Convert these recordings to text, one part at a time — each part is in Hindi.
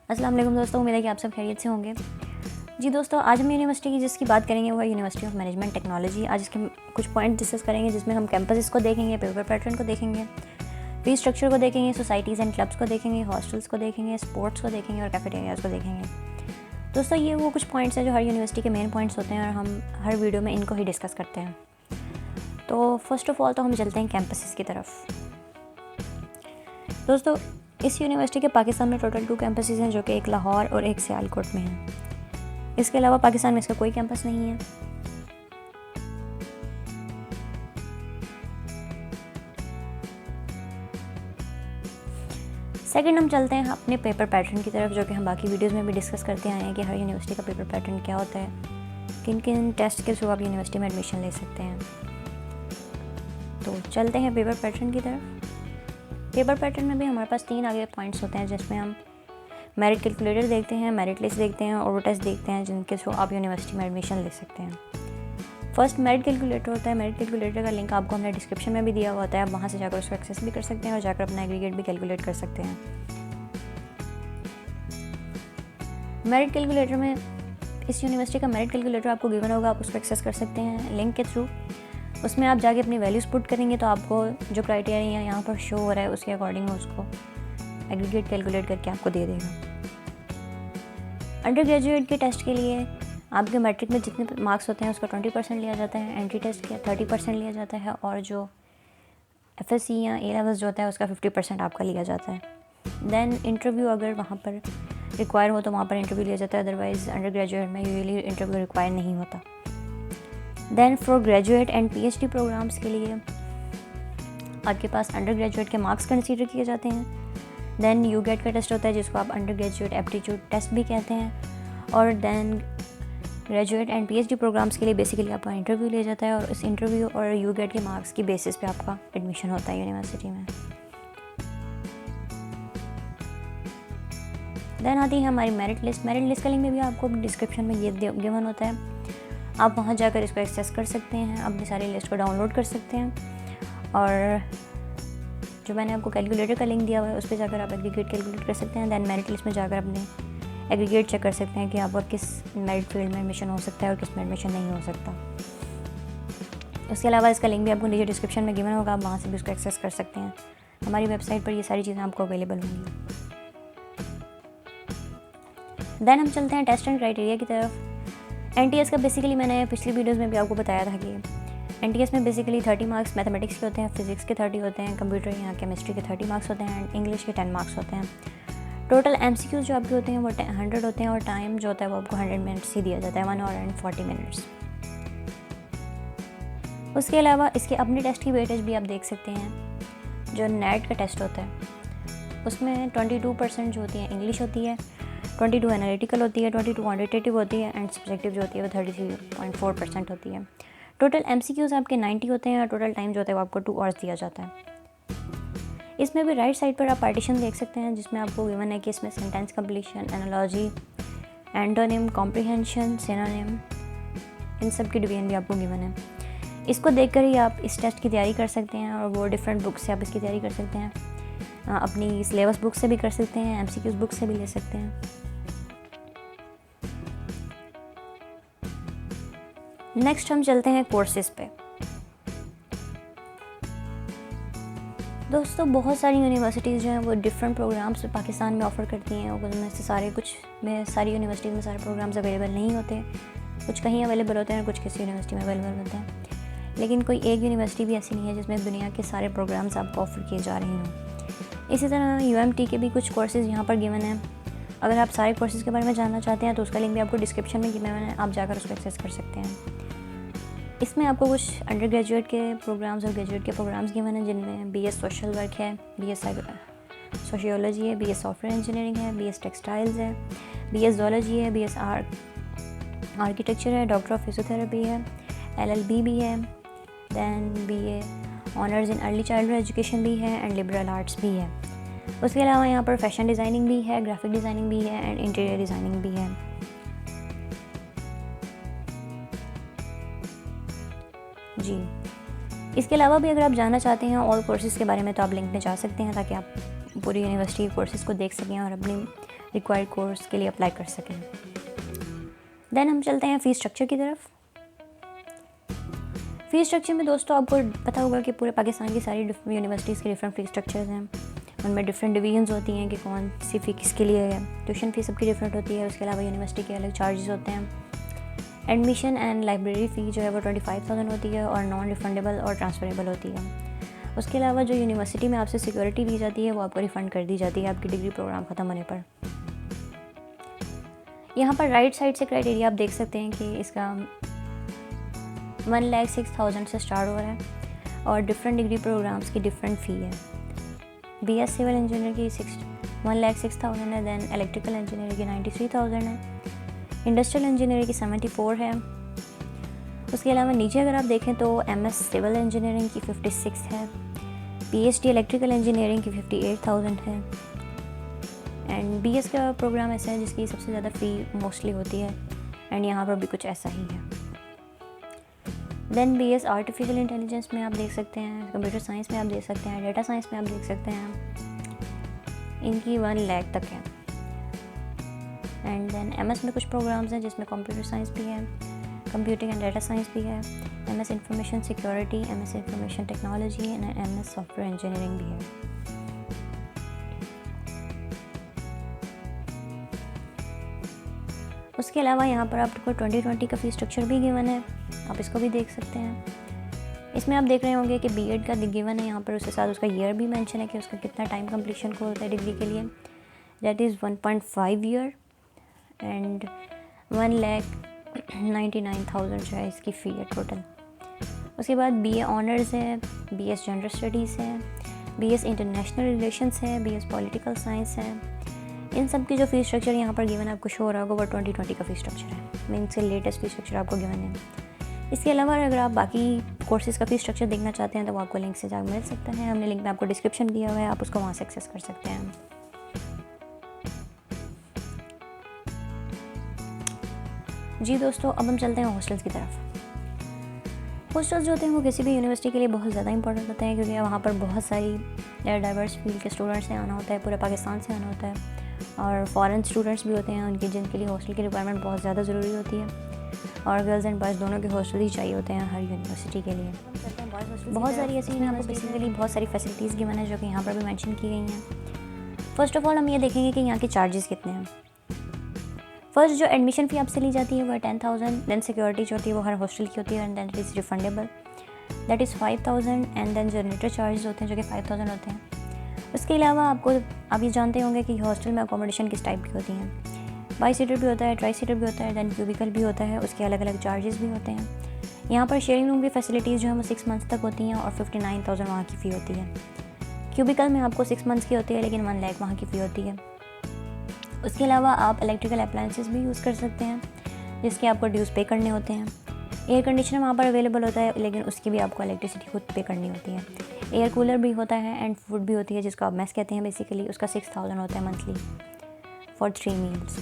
अस्सलाम वालेकुम दोस्तों, उम्मीद है कि आप सब खैरियत से होंगे। जी दोस्तों, आज हम यूनिवर्सिटी की जिसकी बात करेंगे वो है यूनिवर्सिटी ऑफ मैनेजमेंट टेक्नोलॉजी। आज इसके कुछ पॉइंट डिस्कस करेंगे जिसमें हम कैंपस को देखेंगे, पेपर पैटर्न को देखेंगे, फीस स्ट्रक्चर को देखेंगे, सोसाइटीज़ एंड क्लब्स को देखेंगे, हॉस्टल्स को देखेंगे, स्पोर्ट्स को देखेंगे और कैफेटेरियाज़ को देखेंगे। दोस्तों, ये वो कुछ पॉइंट्स हैं जो हर यूनिवर्सिटी के मेन पॉइंट्स होते हैं और हम हर वीडियो में इनको ही डिस्कस करते हैं। तो फर्स्ट ऑफ ऑल तो हम चलते हैं कैंपसेस की तरफ। दोस्तों, इस यूनिवर्सिटी के पाकिस्तान में टोटल 2 कैंपसेस हैं, जो कि एक लाहौर और एक सियालकोट में है। इसके अलावा पाकिस्तान में इसका कोई कैंपस नहीं है। सेकंड, हम चलते हैं अपने पेपर पैटर्न की तरफ, जो कि हम बाकी वीडियोस में भी डिस्कस करते आए हैं कि हर यूनिवर्सिटी का पेपर पैटर्न क्या होता है, किन किन टेस्ट के थ्रू आप यूनिवर्सिटी में एडमिशन ले सकते हैं। तो चलते हैं पेपर पैटर्न की तरफ। पेपर पैटर्न में भी हमारे पास 3 आगे पॉइंट्स होते हैं, जिसमें हम मेरिट कैलकुलेटर देखते हैं, मेरिट लिस्ट देखते हैं और टेस्ट देखते हैं, जिनके थ्रू आप यूनिवर्सिटी में एडमिशन ले सकते हैं। फर्स्ट मेरिट कैलकुलेटर होता है। मेरिट कैलकुलेटर का लिंक आपको हमने डिस्क्रिप्शन में भी दिया हुआ होता है। आप वहाँ से जाकर उसको एक्सेस भी कर सकते हैं और जाकर अपना एग्रीगेट भी कैलकुलेट कर सकते हैं। मेरिट कैलकुलेटर में इस यूनिवर्सिटी का मेरिट कैलकुलेटर आपको गिवन होगा, आप उसको एक्सेस कर सकते हैं लिंक के थ्रू। उसमें आप जाके अपनी वैल्यूज़ पुट करेंगे तो आपको जो क्राइटेरिया यहाँ पर शो हो रहा है उसके अकॉर्डिंग उसको एग्रीगेट कैलकुलेट करके आपको दे देगा। अंडर ग्रेजुएट के टेस्ट के लिए आपके मैट्रिक में जितने मार्क्स होते हैं उसका 20% लिया जाता है, एंट्री टेस्ट का 30% लिया जाता है और जो FSC या A लेवल्स जो होता है उसका 50% आपका लिया जाता है। देन इंटरव्यू अगर वहाँ पर रिक्वायर हो तो वहाँ पर इंटरव्यू लिया जाता है, अदरवाइज़ अंडर ग्रेजुएट में यूजुअली इंटरव्यू रिक्वायर नहीं होता। Then for graduate and PhD programmes के लिए आपके पास अंडर ग्रेजुएट के मार्क्स कंसीडर किए जाते हैं। देन UGAT का टेस्ट होता है, जिसको आप अंडर ग्रेजुएट एप्टीट्यूड टेस्ट भी कहते हैं। और then graduate and PhD programmes के लिए बेसिकली आपका इंटरव्यू लिया जाता है और इस इंटरव्यू और UGAT के मार्क्स की बेसिस पे आपका एडमिशन होता है यूनिवर्सिटी में। देन आती है हमारी मेरिट लिस्ट। मेरिट लिस्ट का लिंक में भी आपको डिस्क्रिप्शन में ये गिवन होता है, आप वहाँ जाकर इसको एक्सेस कर सकते हैं, अपनी सारी लिस्ट को डाउनलोड कर सकते हैं। और जो मैंने आपको कैलकुलेटर का लिंक दिया हुआ है उस पर जाकर आप एग्रीगेट कैलकुलेट कर सकते हैं। देन मेरिट लिस्ट में जाकर अपने एग्रीगेट चेक कर सकते हैं कि आपका किस मेरिट फील्ड में एडमिशन हो सकता है और किस में एडमिशन नहीं हो सकता। उसके अलावा इसका लिंक भी आपको नीचे डिस्क्रिप्शन में गिवन होगा, आप वहाँ से भी उसको एक्सेस कर सकते हैं। हमारी वेबसाइट पर ये सारी चीज़ें आपको अवेलेबल होंगी। देन हम चलते हैं टेस्ट एंड क्राइटेरिया की तरफ। NTS का बेसिकली मैंने पिछली वीडियोज़ में भी आपको बताया था कि NTS में बेसिकली 30 मार्क्स मैथमेटिक्स के होते हैं, फिजिक्स के 30 होते हैं, कंप्यूटर या केमिस्ट्री के 30 मार्क्स होते हैं एंड इंग्लिश के 10 मार्क्स होते हैं। टोटल MCQs जो आपके होते हैं वो 100 होते हैं और टाइम जो होता है वो आपको 100 मिनट्स ही दिया जाता है, 1 hour and 40 minutes। उसके अलावा इसके अपने टेस्ट की वेटेज भी आप देख सकते हैं। जो नेट का टेस्ट होता है उसमें 22% जो होती है इंग्लिश होती है, 22 एनालिटिकल होती है, 22 क्वान्टिटेटिव होती है एंड सब्जेक्टिव जो होती है वो 33.4% होती है। टोटल MCQs आपके 90 होते हैं और टोटल टाइम जो होता है वो आपको 2 hours दिया जाता है। इसमें भी राइट साइड पर आप पार्टीशन देख सकते हैं, जिसमें आपको गिवन है कि इसमें sentence completion, analogy, antonym, comprehension, synonym, इन सब की डिवीजन भी आपको गिवन है। इसको देखकर ही आप इस टेस्ट की तैयारी कर सकते हैं और वो डिफरेंट बुक से आप इसकी तैयारी कर सकते हैं। अपनी सिलेबस बुक से भी कर सकते हैं, MCQs बुक से भी ले सकते हैं। नेक्स्ट हम चलते हैं कोर्सेज़ पे। दोस्तों, बहुत सारी यूनिवर्सिटीज़ जो हैं वो डिफरेंट प्रोग्राम्स पाकिस्तान में ऑफ़र करती हैं, उनमें से सारी यूनिवर्सिटीज़ में सारे प्रोग्राम्स अवेलेबल नहीं होते। कुछ कहीं अवेलेबल होते हैं और कुछ किसी यूनिवर्सिटी में अवेलेबल होते हैं, लेकिन कोई एक यूनिवर्सिटी भी ऐसी नहीं है जिसमें दुनिया के सारे प्रोग्राम्स आपको ऑफ़र किए जा रहे हों। इसी तरह UMT के भी कुछ कोर्सेज़ यहाँ पर गिवन हैं। अगर आप सारे कोर्सेज़ के बारे में जानना चाहते हैं तो उसका लिंक भी आपको डिस्क्रिप्शन में गिवन है, आप जाकर उसको एक्सेस कर सकते हैं। इसमें आपको कुछ अंडर ग्रेजुएट के प्रोग्राम्स और ग्रेजुएट के प्रोग्राम्स गिवन हैं, जिनमें BS सोशल वर्क है, BS सोशियोलॉजी है, BS सॉफ्टवेयर इंजीनियरिंग है, BS टेक्सटाइल्स है, BS ज़ूलॉजी है, BS आर्किटेक्चर है, डॉक्टर ऑफ फिजियोथेरेपी है, LLB भी है, then BA honours in early childhood education भी है एंड लिबरल आर्ट्स भी है। उसके अलावा यहाँ पर फैशन डिज़ाइनिंग भी है, ग्राफिक डिज़ाइनिंग भी है एंड इंटीरियर डिज़ाइनिंग भी है। जी, इसके अलावा भी अगर आप जानना चाहते हैं ऑल कोर्सेज़ के बारे में तो आप लिंक में जा सकते हैं, ताकि आप पूरी यूनिवर्सिटी कोर्सेज़ को देख सकें और अपनी रिक्वायर्ड कोर्स के लिए अप्लाई कर सकें। देन हम चलते हैं फ़ीस स्ट्रक्चर की तरफ। फ़ीस स्ट्रक्चर में दोस्तों आपको पता होगा कि पूरे पाकिस्तान की सारी यूनिवर्सिटीज़ के डिफरेंट फ़ीस स्ट्रक्चर्स हैं। उनमें डिफरेंट डिवीजन्स होती हैं कि कौन सी फ़ी किसके लिए है। ट्यूशन फ़ीस सबकी डिफरेंट होती है। उसके अलावा यूनिवर्सिटी के अलग चार्जेस होते हैं। एडमिशन एंड लाइब्रेरी फ़ी जो है वो 25,000 होती है और नॉन रिफंडेबल और ट्रांसफरेबल होती है। उसके अलावा जो यूनिवर्सिटी में आपसे सिक्योरिटी दी जाती है वो आपको रिफ़ंड कर दी जाती है आपकी डिग्री प्रोग्राम ख़त्म होने पर। यहाँ पर राइट साइड से क्राइटेरिया आप देख सकते हैं कि इसका 1,06,000 से स्टार्ट हो रहा है और डिफरेंट डिग्री प्रोग्राम्स की डिफरेंट फ़ी है। BS सिविल इंजीनियर की 1,06,000 है। दैन इलेक्ट्रिकल इंजीनियर की 93,000 है। इंडस्ट्रियल इंजीनियर की 74 है। उसके अलावा नीचे अगर आप देखें तो MS सिविल इंजीनियरिंग की 56 है। PhD इलेक्ट्रिकल इंजीनियरिंग की 58,000 है। एंड BS का प्रोग्राम ऐसा है जिसकी सबसे ज़्यादा फ़ी मोस्टली होती है एंड यहाँ पर भी कुछ ऐसा ही है। देन BS आर्टिफिशियल इंटेलिजेंस में आप देख सकते हैं, कंप्यूटर साइंस में आप देख सकते हैं, डेटा साइंस में आप देख सकते हैं, इनकी 1 लाख तक है। एंड देन MS में कुछ प्रोग्राम्स हैं जिसमें कंप्यूटर साइंस भी है, कंप्यूटिंग एंड डेटा साइंस भी है, MS information security, MS information technology and MS software engineering भी है। उसके अलावा यहाँ पर आपको 2020 का फ़ी स्ट्रक्चर भी गिवन है, आप इसको भी देख सकते हैं। इसमें आप देख रहे होंगे कि B.Ed का गिवन है यहाँ पर, उसके साथ उसका ईयर भी मेंशन है कि उसका कितना टाइम कंप्लीशन को होता है डिग्री के लिए। दैट इज़ 1.5 ईयर एंड 1,99,000 जो है इसकी फ़ी है टोटल। उसके बाद BA ऑनर्स है, BS जनरल स्टडीज़ है, BS इंटरनेशनल रिलेशंस है, BS पॉलिटिकल साइंस है। इन सब की जो फ़ी स्ट्रक्चर यहाँ पर गिवन आपको शो हो रहा होगा वो 2020 का फ़ी स्ट्रक्चर है। मीन से लेटेस्ट फ़ी स्ट्रक्चर आपको गिवन है। इसके अलावा अगर आप बाकी कोर्सेज़ का फ़ी स्ट्रक्चर देखना चाहते हैं तो वो आपको लिंक से जाकर मिल सकता है। हमने लिंक में आपको डिस्क्रिप्शन दिया हुआ है, आप उसको वहाँ से एक्सेस कर सकते हैं। जी दोस्तों, अब हम चलते हैं हॉस्टल्स की तरफ। हॉस्टल्स जो होते हैं वो किसी भी यूनिवर्सिटी के लिए बहुत ज़्यादा इंपॉर्टेंट होते हैं क्योंकि वहाँ पर बहुत सारी डाइवर्स फील्ड के स्टूडेंट्स से आना होता है, पूरे पाकिस्तान से आना होता है और फॉरेन स्टूडेंट्स भी होते हैं उनके, जिनके लिए हॉस्टल की रिक्वायरमेंट बहुत ज़्यादा ज़रूरी होती है और गर्ल्स एंड बॉयज़ दोनों के हॉस्टल ही चाहिए होते हैं हर यूनिवर्सिटी के लिए। बहुत सारी ऐसी यहाँ पर बेसिकली बहुत सारी फैसिलिटीज़ गिवन है जो कि यहाँ पर भी मेंशन की गई हैं। फ़र्स्ट ऑफ़ ऑल हम ये देखेंगे कि यहाँ के चार्जेस कितने हैं। फर्स्ट जो एडमिशन फ़ी आपसे ली जाती है वो 10,000। देन सिक्योरिटी जो होती है वो हर हॉस्टल की होती है and that is refundable, that is 5,000। And then generator charges होते हैं जो कि 5,000 होते हैं। उसके अलावा आप ये जानते होंगे कि हॉस्टल में अकोमोडेशन किस टाइप की होती हैं। बाई सीटर भी होता है, ट्राई सीटर भी होता है, देन क्यूबिकल भी होता है, उसके अलग अलग चार्जेस भी होते हैं। यहाँ पर शेयरिंग रूम की फैसिलिटीज़ जो है वो 6 मंथ्स तक होती हैं और 59,000 वहाँ की फ़ी होती है। क्यूबिकल में आपको 6 मंथ्स की होती है लेकिन 1 लाख वहाँ की फ़ी होती है। उसके अलावा आप इलेक्ट्रिकल अप्लायंसेस भी यूज़ कर सकते हैं जिसके आपको ड्यूज़ पे करने होते हैं। एयर कंडीशनर वहाँ पर अवेलेबल होता है लेकिन उसकी भी आपको इलेक्ट्रिसिटी खुद पे करनी होती है। एयर कूलर भी होता है एंड फूड भी होती है जिसको आप मेस कहते हैं बेसिकली, उसका 6,000 होता है मंथली फॉर 3 मील्स।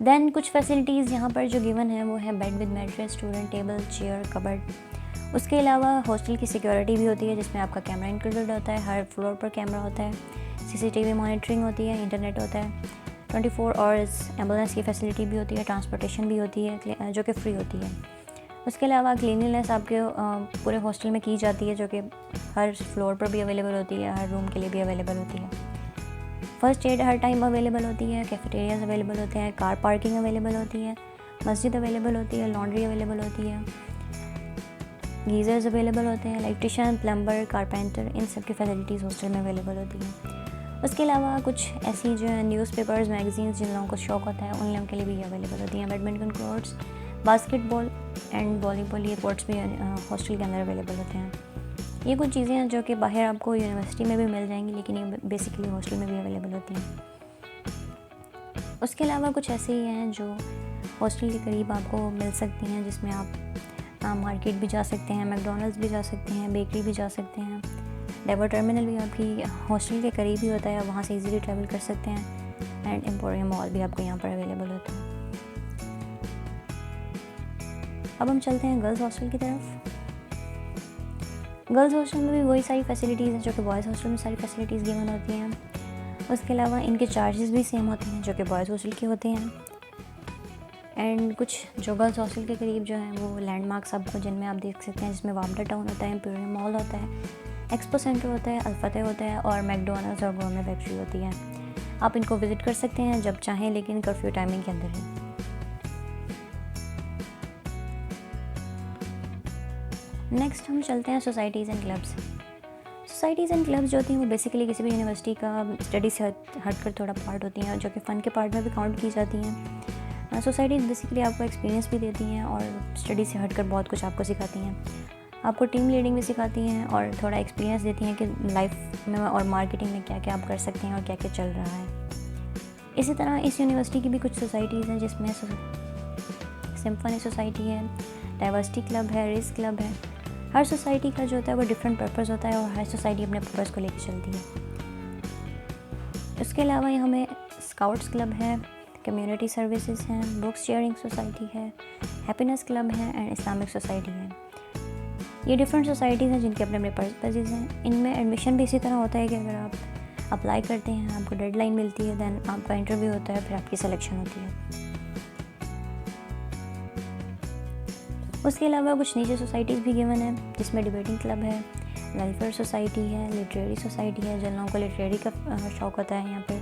देन कुछ फैसिलिटीज़ यहाँ पर जो गिवन है वो है bed with mattress, student table, chair, cupboard. उसके अलावा हॉस्टल की सिक्योरिटी भी होती है जिसमें आपका कैमरा इंक्लूडेड होता है, हर फ्लोर पर कैमरा होता है, CCTV मॉनिटरिंग होती है, इंटरनेट होता है, 24 आवर्स एम्बुलेंस की फैसिलिटी भी होती है, ट्रांसपोर्टेशन भी होती है जो कि फ्री होती है। उसके अलावा क्लीनिनेस आपके पूरे हॉस्टल में की जाती है जो कि हर फ्लोर पर भी अवेलेबल होती है, हर रूम के लिए भी अवेलेबल होती है। फर्स्ट एड हर टाइम अवेलेबल होती है, कैफेटेरियाज अवेलेबल होते हैं, कार पार्किंग अवेलेबल होती है, मस्जिद अवेलेबल होती है, लॉन्ड्री अवेलेबल होती है, गीज़र्स अवेलेबल होते हैं, इलेक्ट्रिशियन, प्लम्बर, कारपेंटर, इन सब की फैसिलिटीज़ हॉस्टल में अवेलेबल होती हैं। उसके अलावा कुछ ऐसी जो है न्यूज़पेपर्स, मैगजीन्स जिन लोगों को शौक़ होता है उन लोगों के लिए भी अवेलेबल होती हैं। Badminton courts, basketball and volleyball, ये कोर्ट्स भी हॉस्टल के अंदर अवेलेबल होते हैं। ये कुछ चीज़ें हैं जो कि बाहर आपको यूनिवर्सिटी में भी मिल जाएंगी लेकिन ये बेसिकली हॉस्टल में भी अवेलेबल होती हैं। उसके अलावा कुछ ऐसे ही हैं जो हॉस्टल के करीब आपको मिल सकती हैं जिसमें आप मार्केट भी जा सकते हैं, मैकडॉनल्ड्स भी जा सकते हैं, बेकरी भी जा सकते हैं। डेवर टर्मिनल भी आपकी हॉस्टल के करीब ही होता है, वहाँ से इजीली ट्रैवल कर सकते हैं एंड एम्पोरियम मॉल भी आपको यहाँ पर अवेलेबल होता है। अब हम चलते हैं गर्ल्स हॉस्टल की तरफ। गर्ल्स हॉस्टल में भी वही सारी फैसिलिटीज़ हैं जो कि बॉयज़ हॉस्टल में सारी फैसिलिटीज़ गिवन होती हैं। उसके अलावा इनके चार्जेस भी सेम होते हैं जो कि बॉयज़ हॉस्टल के होते हैं। एंड कुछ जो गर्ल्स हॉस्टल के करीब जो हैं वो लैंडमार्क्स आपको जिनमें आप देख सकते हैं, जिसमें वापडा टाउन होता है, इंपीरियल मॉल होता है, एक्सपो सेंटर होता है, अल्फतेह होता है और मैकडोनल्ड्स और गोरमे फैक्ट्री होती है। आप इनको विज़िट कर सकते हैं जब चाहें, लेकिन कर्फ्यू टाइमिंग के अंदर है। नेक्स्ट हम चलते हैं societies and clubs. Societies and clubs जो होती हैं वो बेसिकली किसी भी यूनिवर्सिटी का स्टडी से हट कर थोड़ा पार्ट होती हैं, जो कि फ़न के पार्ट में भी काउंट की जाती हैं। सोसाइटीज़ बेसिकली आपको एक्सपीरियंस भी देती हैं और स्टडी से हट कर बहुत कुछ आपको सिखाती हैं। आपको टीम लीडिंग भी सिखाती हैं और थोड़ा एक्सपीरियंस देती हैं कि लाइफ में और मार्केटिंग में क्या क्या आप कर सकते हैं और क्या क्या चल रहा है। इसी तरह इस यूनिवर्सिटी की भी कुछ सोसाइटीज़ हैं, जिसमें सिम्फनी सोसाइटी है, डाइवर्सिटी क्लब है, रेस क्लब है। हर सोसाइटी का जो होता है वो डिफरेंट पर्पस होता है और हर सोसाइटी अपने पर्पस को लेकर चलती है। इसके अलावा यहाँ में स्काउट्स क्लब है, कम्युनिटी सर्विसेज हैं, बुक्स शेयरिंग सोसाइटी है, हैप्पीनेस क्लब है एंड इस्लामिक सोसाइटी है। ये डिफरेंट सोसाइटीज़ हैं जिनके अपने अपने पर्पसेस हैं। इनमें एडमिशन भी इसी तरह होता है कि अगर आप अप्लाई करते हैं, आपको डेडलाइन मिलती है, देन आपका इंटरव्यू होता है, फिर आपकी सिलेक्शन होती है। उसके अलावा कुछ निजी सोसाइटीज़ भी गिवन है, जिसमें डिबेटिंग क्लब है, वेलफेयर सोसाइटी है, लिटरेरी सोसाइटी है, जिन लोगों को लिटरेरी का शौक़ होता है या फिर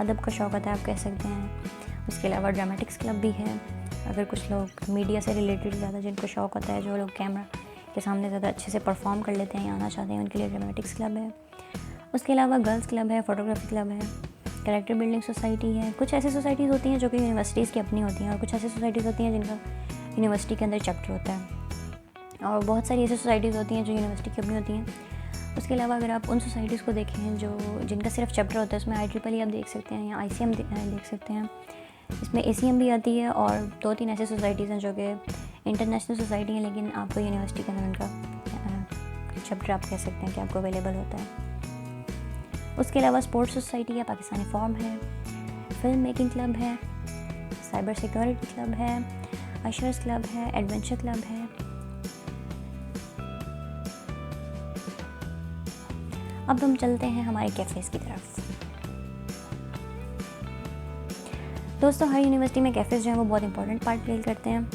अदब का शौक़ होता है आप कह सकते हैं। उसके अलावा ड्रामेटिक्स क्लब भी है, अगर कुछ लोग मीडिया से रिलेटेड ज़्यादा जिनको शौक़ होता है, जो लोग कैमरा के सामने ज़्यादा अच्छे से परफॉर्म कर लेते हैं या आना चाहते हैं, उनके लिए ड्रामेटिक्स क्लब है। उसके अलावा गर्ल्स क्लब है, फोटोग्राफी क्लब है, कैरेक्टर बिल्डिंग सोसाइटी है। कुछ ऐसी सोसाइटीज़ होती हैं जो कि यूनिवर्सिटीज़ की अपनी होती हैं और कुछ ऐसी सोसाइटीज़ होती हैं जिनका यूनिवर्सिटी के अंदर चैप्टर होता है, और बहुत सारी ऐसी सोसाइटीज़ होती हैं जो यूनिवर्सिटी की अपनी होती हैं। उसके अलावा अगर आप उन सोसाइटीज़ को देखें जो जिनका सिर्फ चैप्टर होता है, उसमें IEEE आप देख सकते हैं या ICM देख सकते हैं, इसमें ACM भी आती है, और 2-3 ऐसी सोसाइटीज़ हैं जो कि इंटरनेशनल सोसाइटी हैं, लेकिन आपको यूनिवर्सिटी के अंदर उनका चैप्टर आप कह सकते हैं कि आपको अवेलेबल होता है। उसके अलावा स्पोर्ट्स सोसाइटी है, पाकिस्तानी फॉर्म है, फिल्म मेकिंग क्लब है, साइबर सिक्योरिटी क्लब है, अशर्स क्लब है, एडवेंचर क्लब है। अब हम चलते हैं हमारे कैफ़ेज़ की तरफ। दोस्तों, हर यूनिवर्सिटी में कैफ़ेज़ जो हैं वो बहुत इंपॉर्टेंट पार्ट प्ले करते हैं,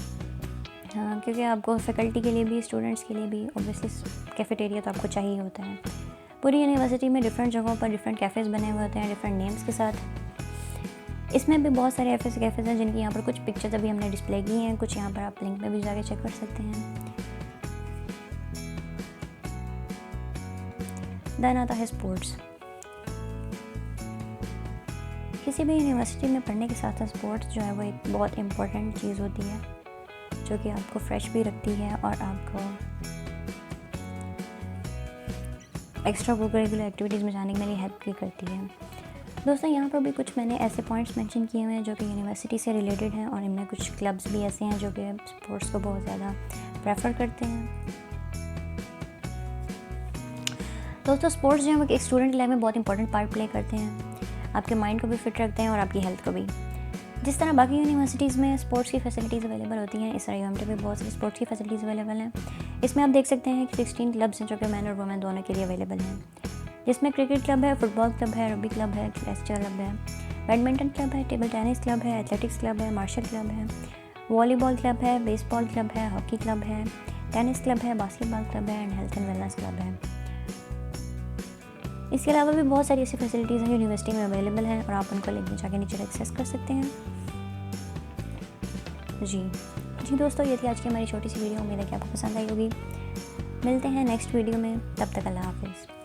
क्योंकि आपको फैकल्टी के लिए भी, स्टूडेंट्स के लिए भी ऑब्वियसली कैफ़ेटेरिया तो आपको चाहिए होता है। पूरी यूनिवर्सिटी में डिफरेंट जगहों पर डिफरेंट कैफ़ेज़ बने हुए होते हैं, डिफरेंट नेम्स के साथ। इसमें भी बहुत सारे ऐसे कैफ़ेज़ हैं जिनकी यहाँ पर कुछ पिक्चर्स अभी हमने डिस्प्ले की हैं, कुछ यहाँ पर आप लिंक में भी जाके चेक कर सकते हैं। देन आता है स्पोर्ट्स। किसी भी यूनिवर्सिटी में पढ़ने के साथ साथ स्पोर्ट्स जो है वो एक बहुत इम्पोर्टेंट चीज़ होती है, जो कि आपको फ्रेश भी रखती है और आपको एक्स्ट्रा करिकुलर एक्टिविटीज़ में जाने के लिए हेल्प भी करती है। दोस्तों, यहाँ पर भी कुछ मैंने ऐसे पॉइंट्स मेंशन किए हुए हैं जो कि यूनिवर्सिटी से रिलेटेड हैं, और इनमें कुछ क्लब्स भी ऐसे हैं जो कि स्पोर्ट्स को बहुत ज़्यादा प्रेफर करते हैं। दोस्तों, स्पोर्ट्स जो है वो एक स्टूडेंट की लाइफ में बहुत इंपॉर्टेंट पार्ट प्ले करते हैं, आपके माइंड को भी फिट रखते हैं और आपकी हेल्थ को भी। जिस तरह बाकी यूनिवर्सिटीज़ में स्पोर्ट्स की फैसिलिटीज़ अवेलेबल होती हैं, इस तरह यूएमटी में बहुत सारी स्पोर्ट्स की फैसिलिटीज़ अवेलेबल हैं। इसमें आप देख सकते हैं कि 16 क्लब्स हैं जो कि मैन और वुमेन दोनों के लिए अवेलेबल हैं, जिसमें क्रिकेट क्लब है, फुटबॉल क्लब है, रग्बी क्लब है, क्लैश क्लब है, बैडमिंटन क्लब है, टेबल टेनिस क्लब है, एथलेटिक्स क्लब है, मार्शल क्लब है, वॉलीबॉल क्लब है, बेसबॉल क्लब है, हॉकी क्लब है, टेनिस क्लब है, बास्केटबॉल क्लब है and health and wellness club है। इसके अलावा भी बहुत सारी ऐसी फैसिलिटीज़ हैं यूनिवर्सिटी में अवेलेबल हैं, और आप उनको लिंक में जाके नीचे एक्सेस कर सकते हैं। जी दोस्तों, ये थी आज की हमारी छोटी सी वीडियो। उम्मीद है कि आपको पसंद आई होगी। मिलते हैं नेक्स्ट वीडियो में, तब तक अल्लाह हाफिज़।